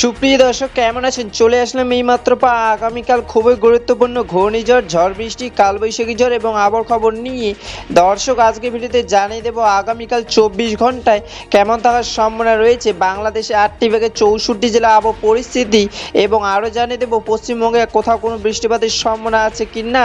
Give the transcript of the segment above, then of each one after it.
সুপ্রিয় দর্শক কেমন আছেন? চলে আসলাম এইমাত্র আগামীকাল খুবই গুরুত্বপূর্ণ ঘূর্ণিঝড়, ঝড় বৃষ্টি, কালবৈশাখী ঝড় এবং আবহাওয়ার খবর নিয়ে। দর্শক আজকে ভিডিওতে জানিয়ে দেবো আগামীকাল 24 ঘন্টায় কেমন থাকার সম্ভাবনা রয়েছে বাংলাদেশে 8টি বিভাগে 64 জেলা আবহাওয়া পরিস্থিতি, এবং আরও জানিয়ে দেবো পশ্চিমবঙ্গে কোথাও কোনো বৃষ্টিপাতের সম্ভাবনা আছে কি না।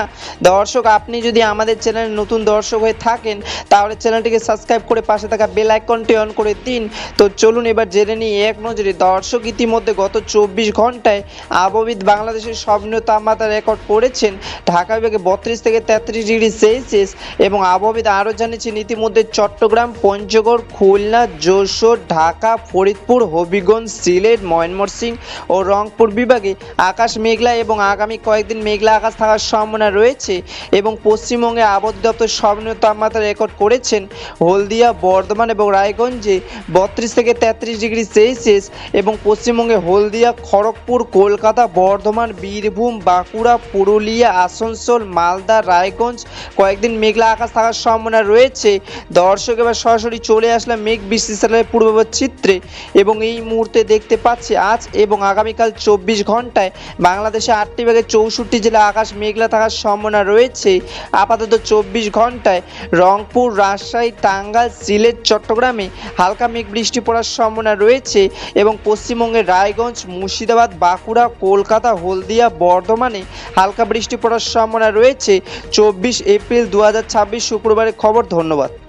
দর্শক আপনি যদি আমাদের চ্যানেলে নতুন দর্শক হয়ে থাকেন তাহলে চ্যানেলটিকে সাবস্ক্রাইব করে পাশে থাকা বেল আইকনটি অন করে দিন। তো চলুন এবার জেনে নিই এক নজরে। দর্শক ইতিমধ্যে গত 24 ঘন্টায় আবহবিদ বাংলাদেশের সর্বনিম্ন তাপমাত্রা রেকর্ড করেছেন ঢাকা বিভাগে 32 থেকে 33 ডিগ্রি সেলসিয়াস, এবং আবহবিদ আরও জানিয়েছেন ইতিমধ্যে চট্টগ্রাম, পঞ্চগড়, খুলনা, যশোর, ঢাকা, ফরিদপুর, হবিগঞ্জ, সিলেট, ময়মনসিংহ ও রংপুর বিভাগে আকাশ মেঘলা এবং আগামী কয়েকদিন মেঘলা আকাশ থাকার সম্ভাবনা রয়েছে। এবং পশ্চিমবঙ্গে আবহাওয়া দপ্তর সর্বনিম্ন তাপমাত্রা রেকর্ড করেছেন হলদিয়া, বর্ধমান এবং রায়গঞ্জে 32 থেকে 33 ডিগ্রি সেলসিয়াস, এবং পশ্চিমবঙ্গে হলদিয়া, খড়গপুর, কলকাতা, বর্ধমান, বীরভূম, বাঁকুড়া, পুরুলিয়া, আসানসোল, মালদা, রায়গঞ্জ কয়েকদিন মেঘলা আকাশ থাকার সম্ভাবনা রয়েছে। দর্শক এবার সরাসরি চলে আসলাম মেঘ বৃষ্টি স্যাটেলাইট পূর্বাভাস চিত্রে, এবং এই মুহূর্তে দেখতে পাচ্ছি আজ এবং আগামীকাল 24 ঘন্টায় বাংলাদেশে 8টি বিভাগে 64 জেলা আকাশ মেঘলা থাকার সম্ভাবনা রয়েছে। আপাতত 24 ঘন্টায় রংপুর, রাজশাহী, টাঙ্গাইল, সিলেট, চট্টগ্রামে হালকা মেঘ বৃষ্টি পড়ার সম্ভাবনা রয়েছে, এবং পশ্চিমবঙ্গের রায়গঞ্জ, মুর্শিদাবাদ, বাঁকুড়া, কলকাতা, হলদিয়া, বর্ধমানে হালকা বৃষ্টি পড়ার সম্ভাবনা রয়েছে। 24 এপ্রিল 2026 শুক্রবারের খবর। ধন্যবাদ।